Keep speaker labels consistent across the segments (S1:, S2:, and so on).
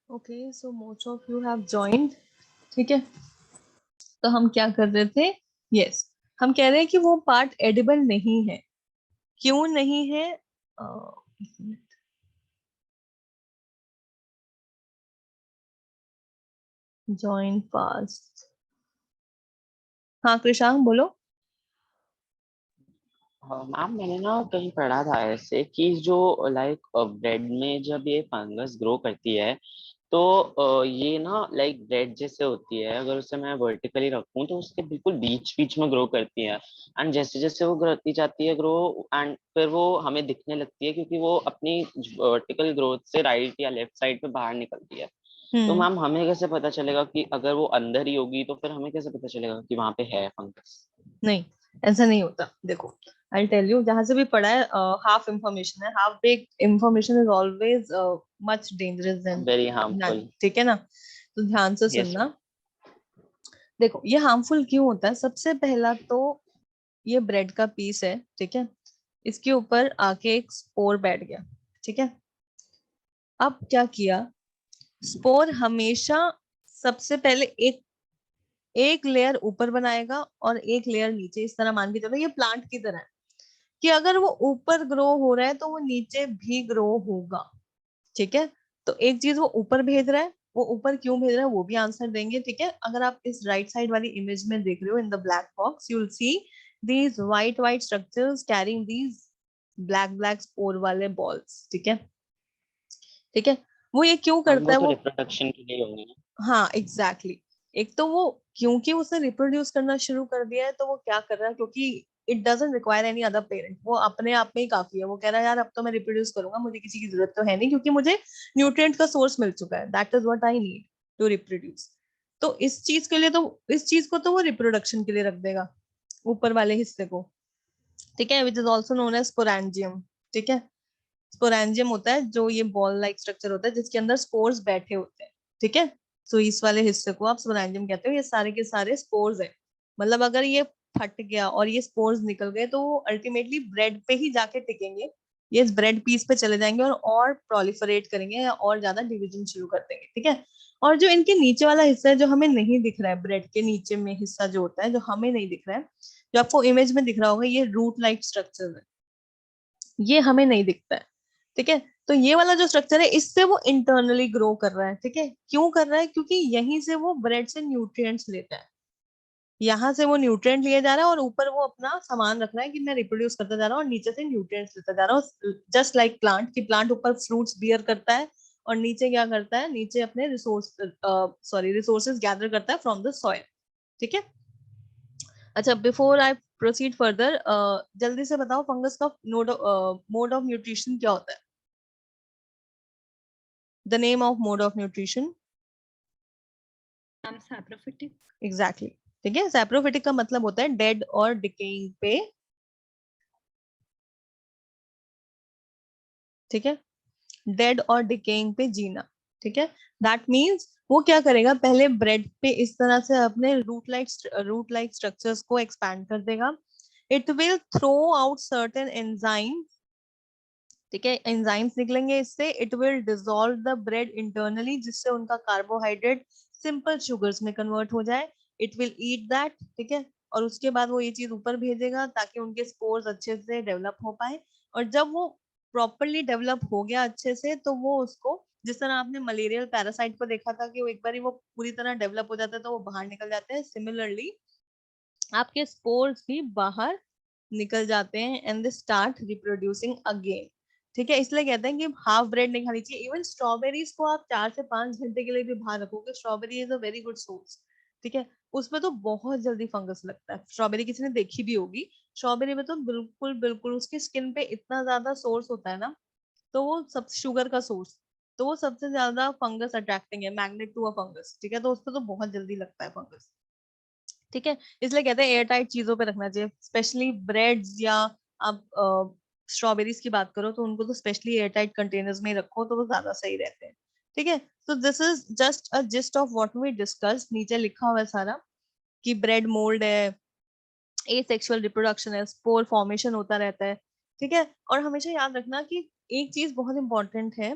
S1: Okay, so most of you have joined. ठीक है, तो हम क्या कर रहे थे? यस, हम कह रहे हैं कि वो पार्ट एडिबल नहीं है। क्यों नहीं है? Join fast. हाँ कृषांक बोलो।
S2: हाँ मैम, मैंने ना कहीं पढ़ा था ऐसे कि जो लाइक ब्रेड में जब ये फंगस ग्रो करती है तो ये ना लाइक ब्रेड जैसे होती है, अगर उसे मैं वर्टिकली रखूं तो उसके बिल्कुल बीच बीच में ग्रो करती है। एंड जैसे जैसे वो करती जाती है ग्रो, एंड फिर वो हमें दिखने लगती है क्योंकि वो अपनी वर्टिकल ग्रोथ से राइट या लेफ्ट साइड पे बाहर निकलती है। तो
S1: हम्म।
S2: मैम हमें कैसे पता चलेगा कि अगर वो अंदर ही होगी तो फिर हमें कैसे पता चलेगा कि वहां पे है फंगस?
S1: नहीं, ऐसा नहीं होता। देखो, आई टेल यू, जहां से भी पढ़ा है, हाफ इंफॉर्मेशन है, half baked information is always much dangerous than
S2: very
S1: none.
S2: Harmful.
S1: ठीक है ना? तो ध्यान से
S2: यस
S1: सुनना। देखो, ये हार्मफुल क्यों होता है? सबसे पहला तो ये ब्रेड का पीस है, ठीक है, इसके ऊपर आके एक स्पोर बैठ गया। ठीक है, अब क्या किया? स्पोर हमेशा सबसे पहले एक एक लेयर ऊपर बनाएगा और एक लेयर नीचे। इस तरह मान के चलो, ये प्लांट की तरह है कि अगर वो ऊपर ग्रो हो रहा है तो वो नीचे भी ग्रो होगा। ठीक है, तो एक चीज वो ऊपर भेज रहा है, वो ऊपर क्यों भेज रहा है वो भी आंसर देंगे। ठीक है, अगर आप इस राइट साइड वाली इमेज में देख रहे हो, in the black box you will see these white white structures carrying these black black spore वाले बॉल्स। ठीक है, ठीक है, वो ये क्यों
S2: मैम,
S1: करता
S2: वो
S1: है
S2: तो
S1: वो?
S2: रिप्रोडक्शन के लिए होंगे ना?
S1: हाँ एग्जैक्टली exactly. एक तो वो क्योंकि उसने रिप्रोड्यूस करना शुरू कर दिया है, तो वो क्या कर रहा है, क्योंकि it doesn't require any other parent, वो अपने आप में ही काफी है। वो कह रहा है यार अब तो मैं रिप्रोड्यूस करूंगा, मुझे किसी की जरूरत तो है नहीं, क्योंकि मुझे न्यूट्रिएंट का सोर्स मिल चुका है। That is what I need to reproduce. तो इस चीज के लिए तो इस चीज को तो वो रिप्रोडक्शन के लिए रख देगा, ऊपर वाले हिस्से को। ठीक है, which is also known as sporangium. ठीक है, स्पोरेंजियम होता है जो ये बॉल लाइक स्ट्रक्चर होता है जिसके अंदर स्पोर्स बैठे होते हैं। ठीक है, सो इस वाले हिस्से को आप स्पोरेंजियम कहते हो। ये सारे के सारे स्पोर्स है। मतलब अगर ये फट गया और ये स्पोर्स निकल गए तो वो अल्टीमेटली ब्रेड पे ही जाके टिकेंगे। ये इस ब्रेड पीस पे चले जाएंगे और प्रोलिफरेट करेंगे या और ज्यादा डिवीजन शुरू कर देंगे। ठीक है, और जो इनके नीचे वाला हिस्सा है जो हमें नहीं दिख रहा है, ब्रेड के नीचे में हिस्सा जो होता है जो हमें नहीं दिख रहा है, जो आपको इमेज में दिख रहा होगा, ये रूट लाइक स्ट्रक्चर है, ये हमें नहीं दिखता है। ठीक है, तो ये वाला जो स्ट्रक्चर है इससे वो इंटरनली ग्रो कर रहा है। ठीक है, क्यों कर रहा है? क्योंकि यहीं से वो ब्रेड से न्यूट्रिएंट्स लेता है, यहाँ से वो न्यूट्रिएंट लिए जा रहा है और ऊपर वो अपना सामान रख रहा है कि मैं रिप्रोड्यूस करता जा रहा हूँ, और नीचे से न्यूट्रिएंट्स लेता जा रहा हूँ। जस्ट लाइक प्लांट, की प्लांट ऊपर फ्रूट्स बियर करता है और नीचे क्या करता है, नीचे अपने रिसोर्सेज गैदर करता है फ्रॉम द सॉइल। ठीक है, अच्छा, बिफोर आई प्रोसीड फर्दर, जल्दी से बताओ फंगस का मोड ऑफ न्यूट्रिशन क्या होता है? The name of mode of nutrition.
S3: Saprophytic.
S1: Exactly, ठीक है, सैप्रोफिटिक का मतलब होता है डेड और डिकेइंग पे। ठीक है, डेड और डिकेइंग पे जीना। ठीक है, दैट मीन्स वो क्या करेगा, पहले ब्रेड पे इस तरह से अपने रूट लाइक स्ट्रक्चर्स को एक्सपैंड कर देगा। It will throw out certain enzyme. ठीक है, एंजाइम्स निकलेंगे इससे। It will dissolve the bread internally, जिससे उनका कार्बोहाइड्रेट सिंपल शुगर्स में कन्वर्ट हो जाए। It will eat that. ठीक है, और उसके बाद वो ये चीज ऊपर भेजेगा ताकि उनके स्पोर्स अच्छे से डेवलप हो पाए। और जब वो प्रॉपरली डेवलप हो गया अच्छे से, तो वो उसको, जिस तरह आपने मलेरियल पैरासाइट को देखा था कि वो एक बार वो पूरी तरह डेवलप हो जाता है तो वो बाहर निकल जाते हैं, सिमिलरली आपके स्पोर्स भी बाहर निकल जाते हैं and they start reproducing again. ठीक है, इसलिए कहते हैं कि हाफ ब्रेड नहीं खानी चाहिए। इवन स्ट्रॉबेरीज को आप 4 से 5 घंटे के लिए भी बाहर रखोगे, strawberry is a very good source. ठीक है, उसमें तो बहुत जल्दी फंगस लगता है। स्ट्रॉबेरी किसी ने देखी भी होगी, स्ट्रॉबेरी में तो बिल्कुल बिल्कुल उसकी स्किन पे इतना ज्यादा सोर्स होता है ना, तो वो सब शुगर का सोर्स, तो वो सबसे ज्यादा फंगस अट्रैक्टिंग है, मैग्नेट टू अ फंगस। ठीक है, तो उसको तो बहुत जल्दी लगता है फंगस। ठीक है, इसलिए कहते हैं एयर टाइट चीजों पे रखना चाहिए, स्पेशली ब्रेड्स, या आप स्ट्रॉबेरीज की बात करो तो उनको तो स्पेशली एयर टाइट कंटेनर्स में ही रखो तो वो ज्यादा सही रहते हैं। ठीक है, तो this is just a gist of what we discuss. नीचे लिखा हुआ है सारा कि ब्रेड मोल्ड है, एसेक्सुअल रिप्रोडक्शन है, स्पोर फॉर्मेशन होता रहता है। ठीक है, और हमेशा याद रखना कि एक चीज बहुत इंपॉर्टेंट है,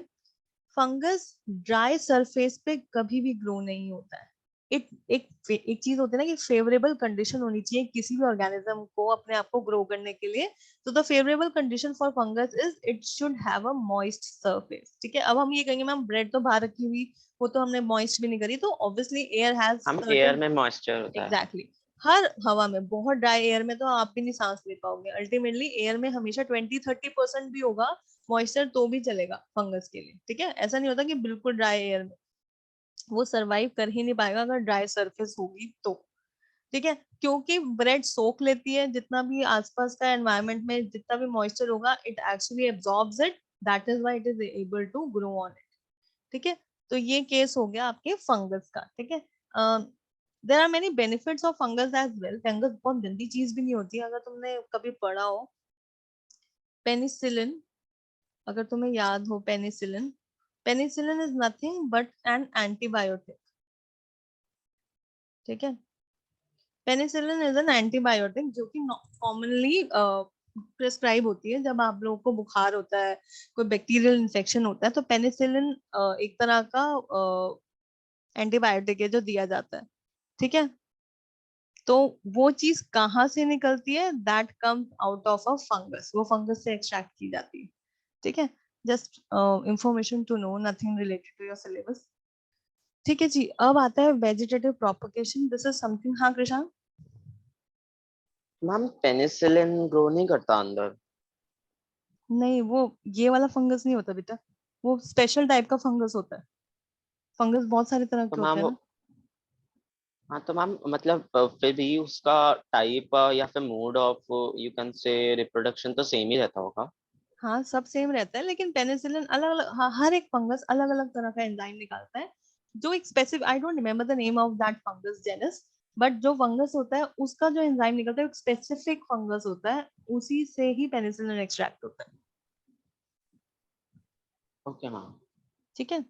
S1: फंगस ड्राई सरफेस पे कभी भी ग्रो नहीं होता है। एक चीज होती है ना कि फेवरेबल कंडीशन होनी चाहिए किसी भी ऑर्गेनिज्म को अपने आप को ग्रो करने के लिए। तो the favourable condition for fungus is it should have a moist surface. ठीक है, अब हम ये कहेंगे मैम ब्रेड तो बाहर रखी हुई, वो तो हमने मॉइस्ट भी नहीं करी, तो ऑब्वियसली एयर हैज
S2: हम एयर
S1: सर्टेन।
S2: में मॉइस्चर होता है।
S1: एग्जैक्टली हर हवा में, बहुत ड्राई एयर में तो आप भी नहीं सांस ले पाओगे। अल्टीमेटली एयर में हमेशा 20-30% भी होगा मॉइस्चर, तो भी चलेगा फंगस के लिए। ठीक है, ऐसा नहीं होता कि बिल्कुल ड्राई एयर में वो सरवाइव कर ही नहीं पाएगा अगर ड्राई सरफेस होगी तो। ठीक है, क्योंकि ब्रेड सोख लेती है जितना भी आसपास का एनवायरनमेंट में जितना भी मॉइस्चर होगा, it actually absorbs it, that is why it is able to grow on it. ठीक है, तो ये केस हो गया आपके फंगस का। ठीक है, there are many benefits of fungus as well. Fungus बहुत गंदी चीज भी नहीं होती है, अगर तुमने कभी पढ़ा हो पेनिसिलिन, अगर तुम्हें याद हो penicillin, penicillin is nothing but an antibiotic. ठीक है, पेनिसिलिन इज एन एंटीबायोटिक जो कि कॉमनली प्रिस्क्राइब होती है जब आप लोगों को बुखार होता है, कोई बैक्टीरियल इन्फेक्शन होता है, तो पेनिसिलिन एक तरह का एंटीबायोटिक है जो दिया जाता है। ठीक है, तो वो चीज कहाँ से निकलती है, that comes out of a fungus, वो फंगस से एक्सट्रैक्ट की जाती है। ठीक है, just information to know, nothing related to your syllabus. ठीक है जी, अब आता है vegetative propagation, this is something. हाँ कृषांक।
S2: मैम पेनिसिलिन ग्रो नहीं करता अंदर?
S1: नहीं, वो ये वाला फंगस नहीं होता बेटा, वो स्पेशल टाइप का फंगस होता है। फंगस बहुत सारे तरह
S2: तो
S1: के होते
S2: मैम
S1: हैं ना।
S2: हाँ तो मैम मतलब फिर भी उसका टाइप या फिर mode of you can say reproduction तो सेम ही रहता होगा।
S1: हाँ सब सेम रहता है, लेकिन पेनिसिलिन अलग अलग, हाँ हर एक फंगस अलग अलग तरह का एंजाइम निकालता है जो एक specific, I don't remember the name of that fungus genus, but जो फंगस होता है उसका जो एंजाइम निकलता है एक स्पेसिफिक फंगस होता है, उसी से ही पेनिसिलिन एक्सट्रैक्ट होता है।
S2: Okay ma'am.
S1: ठीक है,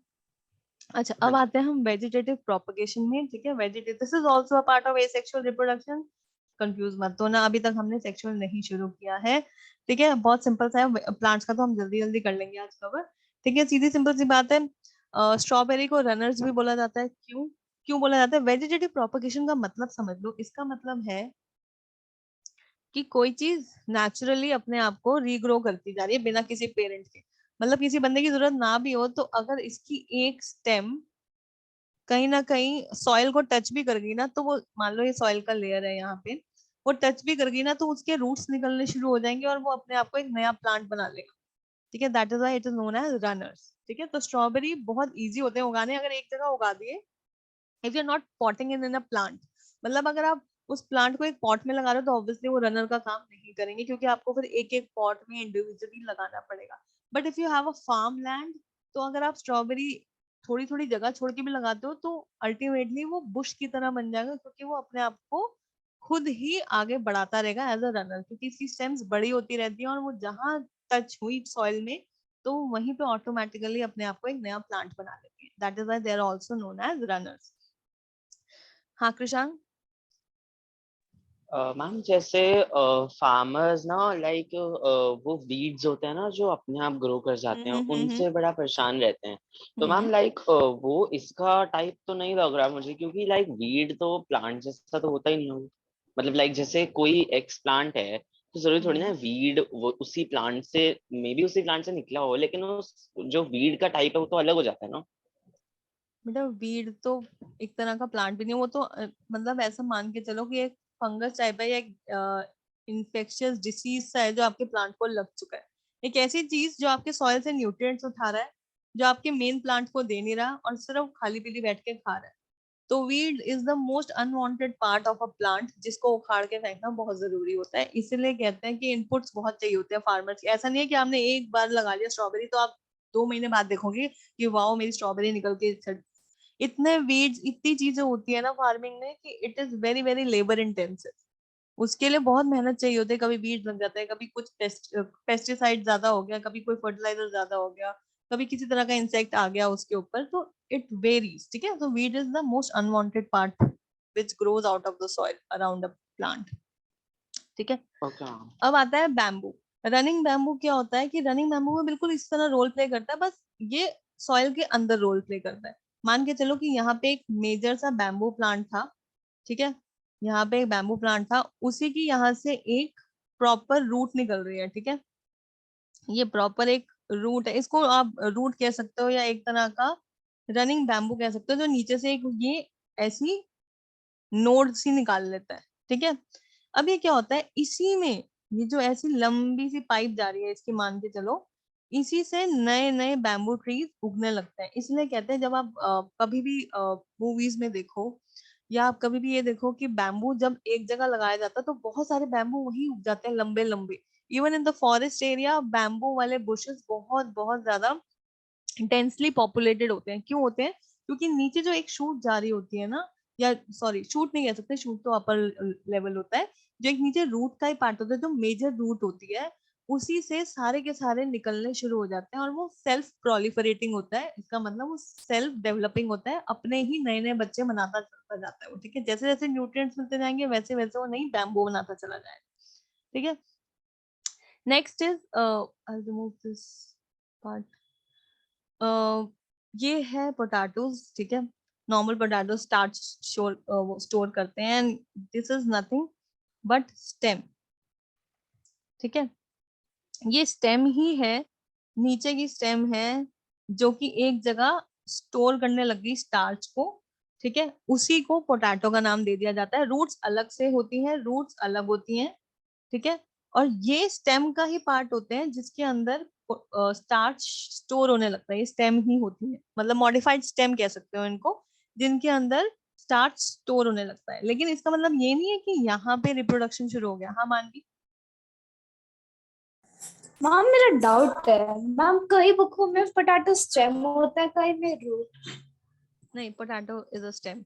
S1: अच्छा
S2: हाँ
S1: अब
S2: जी।
S1: आते हैं हम वेजिटेटिव प्रोपगेशन में। ठीक है, vegetative this is also a part of asexual reproduction. Confuse मत होना, अभी तक हमने सेक्सुअल नहीं शुरू किया है। ठीक है, बहुत सिंपल सा है, प्लांट्स का तो हम जल्दी जल्दी कर लेंगे आज कवर। ठीक है, सीधी सिंपल सी बात है, स्ट्रॉबेरी को रनर्स भी बोला जाता है। क्यों क्यों बोला जाता है? वेजिटेटिव प्रोपगेशन का मतलब समझ लो, इसका मतलब है कि कोई चीज नेचुरली अपने आप को रीग्रो करती जा रही है बिना किसी पेरेंट के। मतलब किसी बंदे की जरूरत ना भी हो, तो अगर इसकी एक स्टेम कहीं ना कहीं सॉइल को टच भी कर गई ना, तो वो मान लो ये सॉइल का लेयर है यहाँ पे, वो टच भी कर गई ना, तो उसके रूट्स निकलने शुरू हो जाएंगे और वो अपने आप को एक नया प्लांट बना लेगा। ठीक है, that is why it is known as runners. ठीक है, तो स्ट्रॉबेरी बहुत इजी होते हैं उगाने, अगर एक जगह उगा दिए, if you are not potting in a plant, मतलब अगर आप उस प्लांट को एक पॉट में लगा रहे हो तो ऑब्वियसली वो रनर का काम नहीं करेंगे, क्योंकि आपको फिर एक एक पॉट में इंडिविजुअली लगाना पड़ेगा। But if you have a farm land, तो अगर आप स्ट्रॉबेरी थोड़ी थोड़ी जगह छोड़ के भी लगाते हो, तो अल्टीमेटली वो बुश की तरह बन जाएगा, क्योंकि वो अपने आप को खुद ही आगे बढ़ाता रहेगा एज अ रनर, क्योंकि इसकी स्टेम्स बड़ी होती रहती है और वो जहां टच हुई सॉइल में, तो वहीं पे ऑटोमेटिकली अपने आप को एक नया प्लांट बना लेती है। That is why they are also known as runners. हाँ कृषांक।
S2: मैम जैसे फार्मर्स ना लाइक वो वीड्स होते हैं ना जो अपने आप ग्रो कर जाते हैं,
S1: हम्म।
S2: उनसे बड़ा परेशान रहते हैं। तो मैम
S1: हम्म
S2: लाइक वो इसका टाइप तो नहीं लग रहा मुझे, क्योंकि लाइक वीड तो प्लांट जैसा तो होता ही नहीं होगा। मतलब लाइक जैसे कोई एक्स प्लांट है तो जरूरी थोड़ी ना
S1: हम्म।
S2: वीड वो उसी प्लांट से, मे बी उसी प्लांट से निकला हो, लेकिन उस जो वीड का टाइप है वो तो अलग हो जाता है ना।
S1: बेटा वीड तो एक तरह का प्लांट भी नहीं, वो तो मतलब ऐसा मान के चलो कि एक फंगस टाइप है या एक इन्फेक्शियस डिसीज सा है जो आपके प्लांट को लग चुका है। एक ऐसी चीज जो आपके सॉइल से न्यूट्रिएंट्स उठा रहा है, जो आपके मेन प्लांट को दे नहीं रहा और सिर्फ खाली पीली बैठ के खा रहा है। तो weed is the most unwanted part of a plant, जिसको उखाड़ के फेंकना बहुत जरूरी होता है। इसीलिए कहते हैं कि इनपुट्स बहुत चाहिए होते हैं फार्मर्स के। ऐसा नहीं है कि आपने एक बार लगा लिया स्ट्रॉबेरी तो आप 2 महीने बाद देखोगे कि वाओ मेरी स्ट्रॉबेरी निकल के इतने वीड्स इतनी चीजें होती है ना फार्मिंग में कि it is very very labour intensive. उसके लिए बहुत मेहनत चाहिए होती है, कभी बीज लग जाता है, कभी कुछ पेस्टिसाइड ज्यादा हो गया, कभी कोई फर्टिलाइजर ज्यादा हो गया, कभी किसी तरह का इंसेक्ट आ गया उसके ऊपर, तो इट वेरीज। ठीक है, तो weed is the most unwanted part which grows out of the soil around a plant. ठीक है,
S2: ओके मैम।
S1: अब आता है बैम्बू। रनिंग बैम्बू क्या होता है कि रनिंग बैम्बू में बिल्कुल इस तरह रोल प्ले करता है, बस ये सॉइल के अंदर रोल प्ले करता है। मान के चलो कि यहाँ पे एक मेजर सा बैम्बू प्लांट था, ठीक है, यहाँ पे एक बैम्बू प्लांट था, उसी की यहाँ से एक प्रॉपर रूट निकल रही है, ठीक है, ये प्रॉपर एक रूट है, इसको आप रूट कह सकते हो या एक तरह का रनिंग बैम्बू कह सकते हो, जो नीचे से एक ये ऐसी नोड सी निकाल लेता है, ठीक है। अब ये क्या होता है, इसी में ये जो ऐसी लंबी सी पाइप जा रही है इसकी, मान के चलो इसी से नए नए बैम्बू ट्रीज उगने लगते हैं। इसलिए कहते हैं जब आप कभी भी मूवीज में देखो या आप कभी भी ये देखो कि बैम्बू जब एक जगह लगाया जाता है तो बहुत सारे बैम्बू वहीं उग जाते हैं, लंबे लंबे। Even in the forest area bamboo वाले बुशेस बहुत बहुत ज्यादा डेंसली पॉपुलेटेड होते हैं। क्यों होते हैं? क्योंकि नीचे जो एक शूट जा रही होती है ना, या सॉरी शूट नहीं कह सकते, शूट तो अपर लेवल होता है, जो एक नीचे रूट का ही पार्ट होता है, जो मेजर रूट होती है, उसी से सारे के सारे निकलने शुरू हो जाते हैं और वो सेल्फ प्रोलिफरेटिंग होता है। इसका मतलब वो सेल्फ डेवलपिंग होता है, अपने ही नए नए बच्चे बनाता चलता जाता है वो, ठीक है। जैसे जैसे न्यूट्रिएंट्स मिलते जाएंगे वैसे वैसे वो नई बैम्बू बनाता चला जाएगा, ठीक है। Next is I remove this part. ये है पोटैटोज, ठीक है, नॉर्मल पोटैटो स्टार्च स्टोर करते हैं, and this is nothing but stem, ठीक है। ये स्टेम ही है, नीचे की स्टेम है जो कि एक जगह स्टोर करने लगी स्टार्च को, ठीक है, उसी को पोटैटो का नाम दे दिया जाता है। रूट्स अलग से होती हैं, रूट्स अलग होती हैं, ठीक है, और ये स्टेम का ही पार्ट होते हैं जिसके अंदर स्टार्च स्टोर होने लगता है। ये स्टेम ही होती है, मतलब मॉडिफाइड स्टेम कह सकते हो इनको, जिनके अंदर स्टार्च स्टोर होने लगता है। लेकिन इसका मतलब ये नहीं है कि यहाँ पे रिप्रोडक्शन शुरू हो गया। हाँ मानवी?
S3: मैम मेरा डाउट है मैम, कई बुकों में पोटैटो स्टेम होता है, कई में रूट।
S1: नहीं, पोटैटो इज अ स्टेम।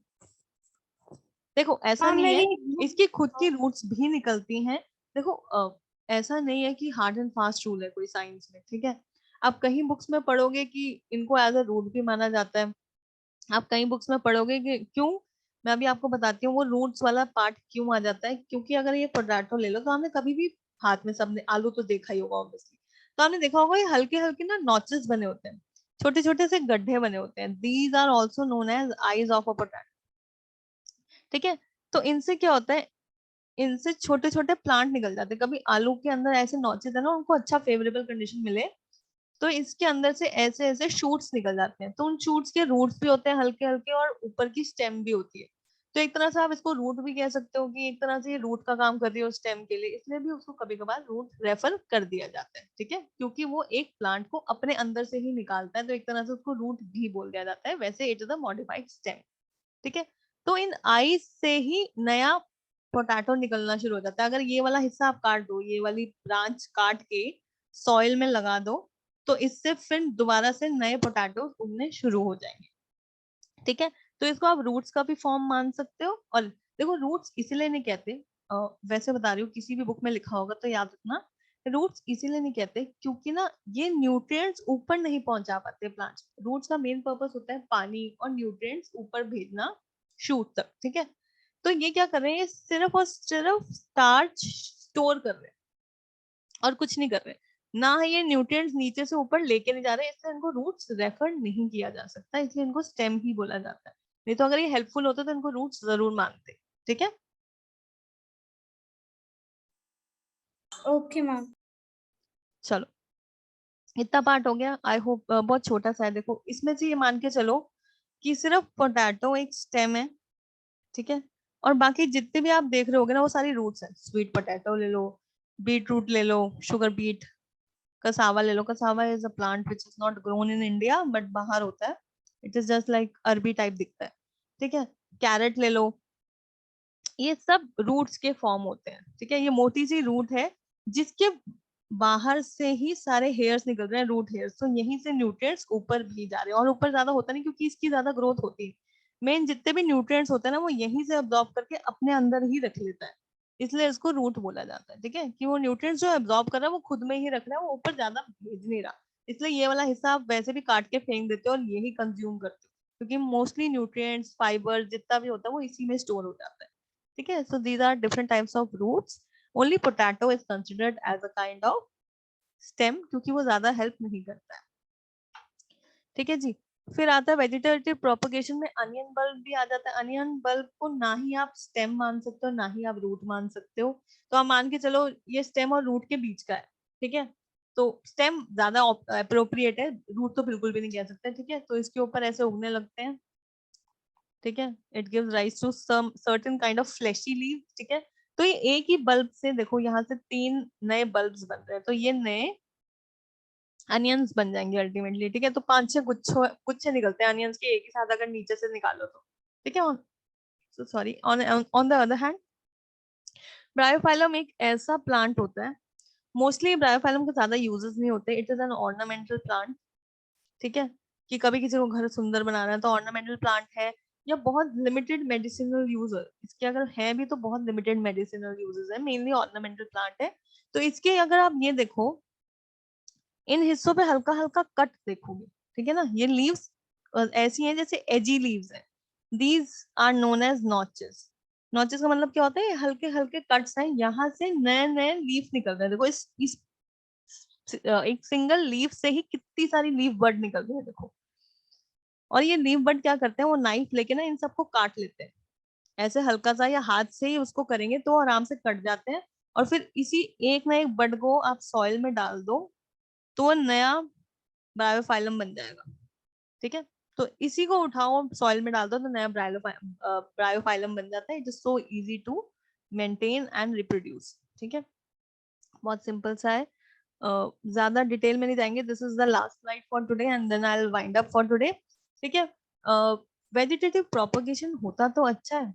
S1: देखो ऐसा
S3: मैम
S1: नहीं है,
S3: मेरी
S1: इसकी खुद की रूट्स भी निकलती हैं। देखो ऐसा नहीं है कि हार्ड एंड फास्ट रूल है कोई साइंस में, ठीक है। आप कहीं बुक्स में पढ़ोगे कि इनको एज अ रूट भी माना जाता है, आप कहीं बुक्स में पढ़ोगे कि क्यों, मैं अभी आपको बताती हूँ वो रूट्स वाला पार्ट क्यों आ जाता है। क्योंकि अगर ये पोटैटो ले लो तो हमने कभी भी हाथ में, सबने आलू तो देखा ही होगा ऑब्वियसली, तो आपने देखा होगा ये हल्के हल्के ना नॉचेस बने होते हैं, छोटे छोटे से गड्ढे बने होते हैं, these are also known as eyes of a potato, ठीक है। तो इनसे क्या होता है, इनसे छोटे छोटे प्लांट निकल जाते हैं। कभी आलू के अंदर ऐसे नॉचेस है ना, उनको अच्छा फेवरेबल कंडीशन मिले तो इसके अंदर से ऐसे ऐसे शूट्स निकल जाते हैं। तो उन शूट्स के रूट्स भी होते हैं हल्के हल्के, और ऊपर की स्टेम भी होती है। तो एक तरह से आप इसको रूट भी कह सकते हो कि एक तरह से ये रूट का काम कर रही है स्टेम के लिए, इसलिए भी उसको कभी कभार रूट रेफर कर दिया जाता है, ठीक है, क्योंकि वो एक प्लांट को अपने अंदर से ही निकालता है, तो एक तरह से उसको रूट भी बोल दिया जाता है। वैसे it is a modified stem, ठीक है। तो इन आईज से ही नया पोटैटो निकलना शुरू हो जाता है। अगर ये वाला हिस्सा आप काट दो, ये वाली ब्रांच काट के सॉइल में लगा दो, तो इससे फिर दोबारा से नए पोटैटो उगने शुरू हो जाएंगे, ठीक है। तो इसको आप रूट्स का भी फॉर्म मान सकते हो। और देखो रूट्स इसीलिए नहीं कहते, वैसे बता रही हूँ, किसी भी बुक में लिखा होगा तो याद रखना, रूट्स इसीलिए नहीं कहते क्योंकि ना ये न्यूट्रिएंट्स ऊपर नहीं पहुंचा पाते प्लांट्स। रूट्स का मेन पर्पस होता है पानी और न्यूट्रिएंट्स ऊपर भेजना शूट तक, ठीक है। तो ये क्या कर रहे हैं, ये सिर्फ और सिर्फ स्टार्च स्टोर कर रहे हैं और कुछ नहीं कर रहे। ना ही ये न्यूट्रिएंट्स नीचे से ऊपर लेके नहीं जा रहे, इसलिए इनको रूट्स रेफर नहीं किया जा सकता, इसलिए इनको स्टेम ही बोला जाता है। नहीं तो अगर ये हेल्पफुल होता तो इनको रूट्स जरूर मानते, ठीक है।
S3: Okay ma'am.
S1: चलो इतना पार्ट हो गया, आई होप बहुत छोटा सा है। देखो इसमें से ये मान के चलो कि सिर्फ पोटैटो एक स्टेम है, ठीक है, और बाकी जितने भी आप देख रहे होगे ना वो सारी रूट्स हैं। स्वीट पोटैटो ले लो, बीट रूट ले लो, शुगर बीट, कसावा ले लो। Cassava is a plant which is not grown in India but बाहर होता है, it is just like arbi type दिखता है, ठीक है। कैरेट ले लो, ये सब रूट्स के फॉर्म होते हैं, ठीक है। ये मोटी सी रूट है जिसके बाहर से ही सारे हेयर्स निकल रहे हैं, रूट हेयर्स, तो यहीं से न्यूट्रिएंट्स ऊपर भी जा रहे हैं। और ऊपर ज्यादा होता नहीं क्योंकि इसकी ज्यादा ग्रोथ होती है। मेन जितने भी न्यूट्रिएंट्स होते हैं ना वो यहीं से अब्सॉर्ब करके अपने अंदर ही रख लेता है, इसलिए इसको रूट बोला जाता है, ठीक है, कि वो न्यूट्रिएंट्स जो अब्सॉर्ब कर रहा है वो खुद में ही रख रहा है, वो ऊपर ज्यादा भेज नहीं रहा। इसलिए ये वाला हिस्सा आप वैसे भी काट के फेंक देते हो और यही कंज्यूम करते हो, क्योंकि मोस्टली न्यूट्रिएंट्स फाइबर जितना भी होता है वो इसी में स्टोर हो जाता है, ठीक है। So these are different types of roots. Only potato is considered as a kind of stem क्योंकि वो ज्यादा हेल्प नहीं करता है, ठीक है जी। फिर आता है वेजिटेटिव प्रोपगेशन में अनियन बल्ब भी आ जाता है। अनियन बल्ब को ना ही आप स्टेम मान सकते हो ना ही आप रूट मान सकते हो। तो आप मान के चलो ये स्टेम और रूट के बीच का है, ठीक है। तो स्टेम ज्यादा अप्रोप्रिएट है, रूट तो बिल्कुल भी नहीं कह सकते, ठीक है। तो इसके ऊपर ऐसे उगने लगते हैं, ठीक है। It gives rise to some certain kind of fleshy leave, ठीक है। तो ये एक ही बल्ब से देखो यहाँ से 3 नए बल्ब्स बन रहे हैं, तो ये नए अनियंस बन जाएंगे अल्टीमेटली, ठीक है। तो 5-6 गुच्छे निकलते हैं अनियंस के एक ही साथ अगर नीचे से निकालो तो, ठीक है। Sorry, on the other hand Bryophyllum एक ऐसा प्लांट होता है, मोस्टली ब्रायोफाइलम के ज्यादा यूजेस नहीं होते, it is an ornamental plant, ठीक है। कि कभी किसी को घर सुंदर बनाना है तो ऑर्नामेंटल प्लांट है, या बहुत लिमिटेड मेडिसिनल यूज इसके अगर है भी तो बहुत लिमिटेड मेडिसिनल यूजेस है, मेनली ऑर्नामेंटल प्लांट है। तो इसके अगर आप ये देखो इन हिस्सों पे हल्का हल्का कट देखोगे, ठीक है ना। ये लीव्स ऐसी हैं जैसे एजी लीव्स हैं, these are known as notches. Notches का मतलब क्या होता है, हल्के हल्के कट्स हैं, यहाँ से नए नए लीफ निकल रहे हैं। देखो इस एक सिंगल लीफ से ही कितनी सारी लीफ बर्ड निकल रही है, देखो। और ये लीफ बर्ड क्या करते हैं, वो नाइफ लेके ना इन सबको काट लेते हैं, ऐसे हल्का सा या हाथ से ही उसको करेंगे तो आराम से कट जाते हैं। और फिर इसी एक ना एक बर्ड को आप सॉइल में डाल दो तो वो नया ब्रायोफाइलम बन जाएगा, ठीक है। तो इसी को उठाओ सॉइल में डाल दो तो नया ब्रायोफाइलम बन जाता है। It is so easy to maintain and reproduce, ठीक है। बहुत सिंपल सा है, ज्यादा डिटेल में नहीं जाएंगे। This is the last slide for today and then I will wind up for today, ठीक है। वेजिटेटिव प्रोपगेशन होता तो अच्छा है,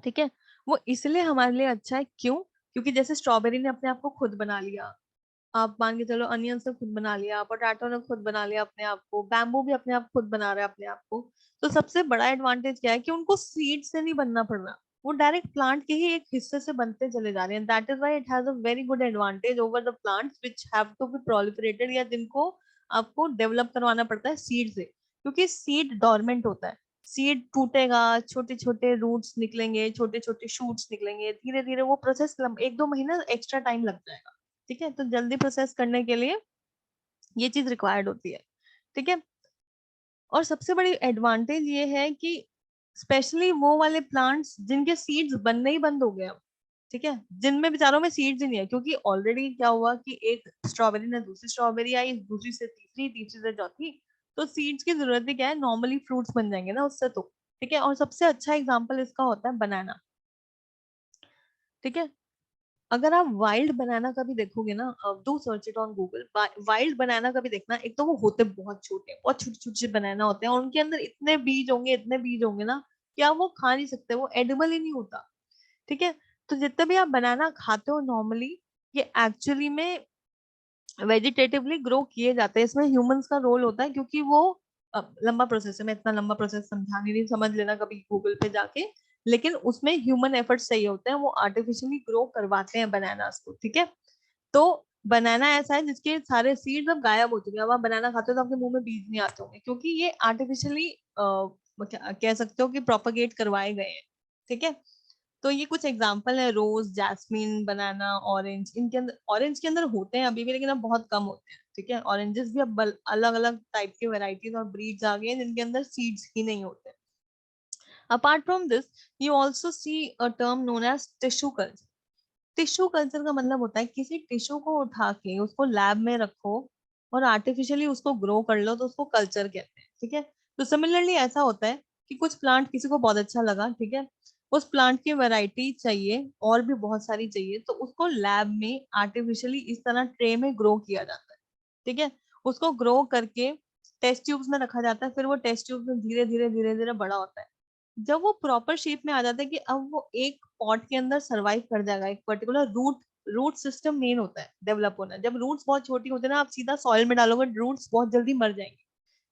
S1: ठीक है। वो इसलिए हमारे लिए अच्छा है, क्यों? क्योंकि जैसे स्ट्रॉबेरी ने अपने आप को खुद बना लिया, आप मान के चलो अनियंस ने खुद बना लिया, पोटैटो ने खुद बना लिया अपने आप को, बैम्बू भी अपने आप खुद बना रहा है अपने आप को। तो सबसे बड़ा एडवांटेज क्या है कि उनको सीड से नहीं बनना पड़ रहा, वो डायरेक्ट प्लांट के ही एक हिस्से से बनते चले जा रहे हैं। That is why it has a very good advantage over the plants which have to be proliferated, या जिनको आपको डेवलप करवाना पड़ता है सीड से, क्योंकि सीड डोरमेंट होता है। सीड टूटेगा, छोटे छोटे रूट्स निकलेंगे, छोटे छोटे शूट्स निकलेंगे, धीरे धीरे वो प्रोसेस 1-2 महीना एक्स्ट्रा टाइम लगता है, ठीक है। तो जल्दी प्रोसेस करने के लिए ये चीज रिक्वायर्ड होती है, ठीक है। और सबसे बड़ी एडवांटेज ये है कि स्पेशली वो वाले प्लांट्स जिनके सीड्स बनने ही बंद हो गए अब, ठीक है, जिनमें बेचारों में सीड्स ही नहीं है, क्योंकि ऑलरेडी क्या हुआ कि एक स्ट्रॉबेरी ने दूसरी स्ट्रॉबेरी आई, दूसरी से तीसरी, तीसरी से चौथी, तो सीड्स की जरूरत ही क्या है, नॉर्मली फ्रूट्स बन जाएंगे ना उससे, तो ठीक है। और सबसे अच्छा एग्जाम्पल इसका होता है बनाना, ठीक है। अगर आप वाइल्ड बनाना कभी देखोगे ना, do search it on Google, wild banana कभी देखना, एक तो वो होते बहुत छोटे, बहुत छोटे छोटे बनाना होते हैं, और उनके अंदर इतने बीज होंगे, इतने बीज होंगे ना कि आप वो खा नहीं सकते, वो एडिबल ही नहीं होता, ठीक है। तो जितने भी आप बनाना खाते हो नॉर्मली, ये एक्चुअली में वेजिटेटिवली ग्रो किए जाते हैं, इसमें ह्यूमंस का रोल होता है, क्योंकि वो लंबा प्रोसेस है, मैं इतना लंबा प्रोसेस समझा नहीं, समझ लेना कभी गूगल पे जाके। लेकिन उसमें ह्यूमन एफर्ट्स चाहिए होते हैं, वो आर्टिफिशियली ग्रो करवाते हैं बनानास को, ठीक है। तो बनाना ऐसा है जिसके सारे सीड्स अब गायब हो चुके हैं, अब आप बनाना खाते हो तो आपके मुंह में बीज नहीं आते होंगे, क्योंकि ये आर्टिफिशियली कह सकते हो कि प्रोपागेट करवाए गए हैं, ठीक है। तो ये कुछ एग्जांपल है, रोज, जैस्मिन, बनाना, ऑरेंज। इनके अंदर, ऑरेंज के अंदर होते हैं अभी भी, लेकिन अब बहुत कम होते हैं, ठीक है। ऑरेंजेस भी अब अलग अलग टाइप के वेराइटीज और ब्रीड्स आ गए हैं जिनके अंदर सीड्स ही नहीं होते। Apart from this, you also see a term known as tissue culture. Tissue culture का मतलब होता है किसी टिश्यू को उठा के उसको लैब में रखो और आर्टिफिशियली उसको ग्रो कर लो, तो उसको कल्चर कहते हैं, ठीक है। तो सिमिलरली ऐसा होता है कि कुछ प्लांट किसी को बहुत अच्छा लगा, ठीक है, उस प्लांट की वैरायटी चाहिए और भी बहुत सारी चाहिए, तो उसको लैब में आर्टिफिशियली इस तरह ट्रे में ग्रो किया जाता है, ठीक है। उसको ग्रो करके टेस्ट ट्यूब्स में रखा जाता है, फिर वो टेस्ट ट्यूब्स में धीरे धीरे धीरे धीरे बड़ा होता है। जब वो प्रॉपर शेप में आ जाता है कि अब वो एक पॉट के अंदर सरवाइव कर जाएगा, एक पर्टिकुलर रूट सिस्टम मेन होता है डेवलप होना। जब रूट्स बहुत छोटी होती है ना, आप सीधा सॉइल में डालोगे, रूट्स बहुत जल्दी मर जाएंगे।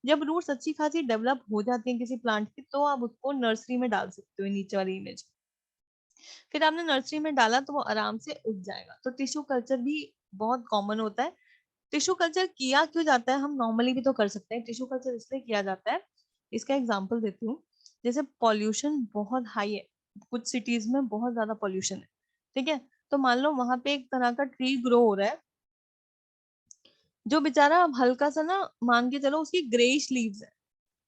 S1: जब रूट्स अच्छी खासी डेवलप हो जाती हैं किसी प्लांट की, तो आप उसको नर्सरी में डाल सकते हो, नीचे वाली इमेज। फिर आपने नर्सरी में डाला तो वो आराम से उग जाएगा। तो टिश्यू कल्चर भी बहुत कॉमन होता है। टिश्यू कल्चर किया क्यों जाता है, हम नॉर्मली भी तो कर सकते हैं, टिश्यू कल्चर इसलिए किया जाता है, इसका एग्जांपल देती हूँ। जैसे पॉल्यूशन बहुत हाई है, कुछ सिटीज में बहुत ज्यादा पॉल्यूशन है, ठीक है। तो मान लो वहां पे एक तरह का ट्री ग्रो हो रहा है, जो बेचारा हल्का सा ना, मान के चलो उसकी ग्रेइश लीव्स है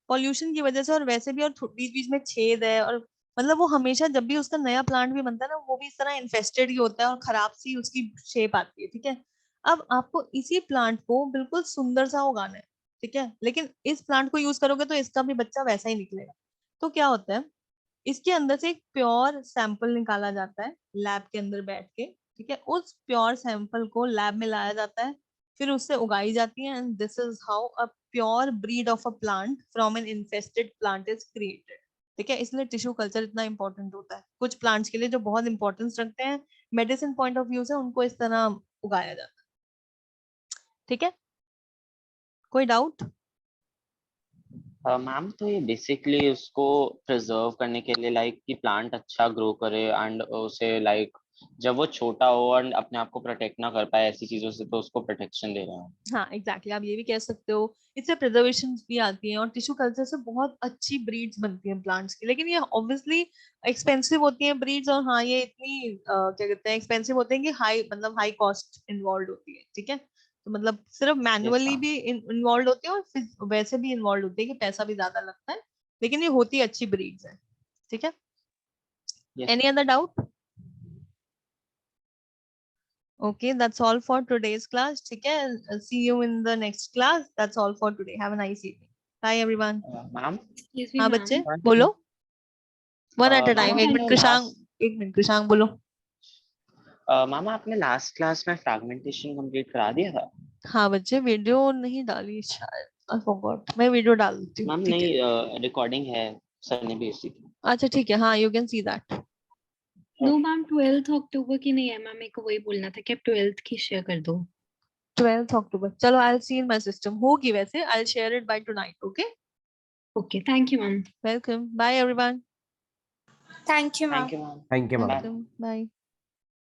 S1: पॉल्यूशन की वजह से, और वैसे भी, और बीच बीच में छेद है, और मतलब वो हमेशा जब भी उसका नया प्लांट भी बनता है ना, वो भी इस तरह इन्फेस्टेड ही होता है और खराब सी उसकी शेप आती है, ठीक है। अब आपको इसी प्लांट को बिल्कुल सुंदर सा उगाना है, ठीक है, लेकिन इस प्लांट को यूज करोगे तो इसका भी बच्चा वैसा ही निकलेगा। तो क्या होता है, इसके अंदर से एक प्योर सैंपल निकाला जाता है लैब के अंदर बैठ के, ठीक है, उस प्योर सैंपल को लैब में लाया जाता है, फिर उससे उगाई जाती है, and this is how a pure breed of a plant from an infested plant is created, ठीक है। इसलिए टिश्यू कल्चर इतना इंपॉर्टेंट होता है कुछ प्लांट्स के लिए जो बहुत इंपॉर्टेंस रखते हैं मेडिसिन पॉइंट ऑफ व्यू से, उनको इस तरह उगाया जाता है, ठीक है। कोई डाउट?
S2: मैम तो ये बेसिकली उसको प्रिजर्व करने के लिए लाइक कि प्लांट अच्छा ग्रो करे एंड उसे लाइक जब वो छोटा हो और अपने आप को प्रोटेक्ट ना कर पाए ऐसी चीजों से, तो उसको प्रोटेक्शन दे रहे हैं।
S1: हाँ एग्जैक्टली आप ये भी कह सकते हो, इससे प्रिजर्वेशन भी आती है, और टिश्यू कल्चर से बहुत अच्छी ब्रीड्स बनती हैं प्लांट्स की, लेकिन ये ऑब्वियसली एक्सपेंसिव होती हैं ब्रीड्स, और हाँ ये इतनी क्या कहते हैं, एक्सपेंसिव होते हैं कि हाई, मतलब हाई कॉस्ट इन्वॉल्व होती है, ठीक है। तो मतलब सिर्फ
S2: यस
S1: मैनुअली
S2: मैम।
S1: भी इन्वॉल्व होती है, और वैसे भी इन्वॉल्व होती है कि पैसा भी ज्यादा लगता है, लेकिन ये होती अच्छी ब्रीड्स है, ठीक है।
S2: Yes.
S1: Any other doubt? Okay, that's all for today's class. ठीक है, see you in the next class. That's all for today. Have a nice evening. Bye everyone.
S2: Ma'am
S3: Excuse me,
S1: हाँ
S3: ma'am.
S1: बच्चे बोलो, one at a
S2: ma'am
S1: time. एक minute
S2: आपने
S1: Krishang,
S2: last
S1: एक minute Krishang बोलो।
S2: Ma'am आपने लास्ट क्लास में fragmentation complete करा दिया था?
S1: हाँ बच्चे वीडियो नहीं डाली शायद, I forgot. मैं वीडियो डाल देती हूँ,
S2: मैम
S1: ठीक है।
S2: नहीं, रिकॉर्डिंग है, सर ने भेजी थी।
S1: अच्छा ठीक है, हाँ you can see that.
S3: No ma'am 12th अक्टूबर की नहीं है मैम, मेरे को वही बोलना था कि आप 12th की शेयर कर दो।
S1: 12th October. चलो I'll see in my system. होगी वैसे, I'll share it by tonight. Okay.
S3: Okay, thank you ma'am.
S1: Welcome. Bye everyone.
S3: Thank you ma'am.
S2: Thank you ma'am.
S4: Thank you, ma'am.
S2: Bye.
S1: Welcome. Bye.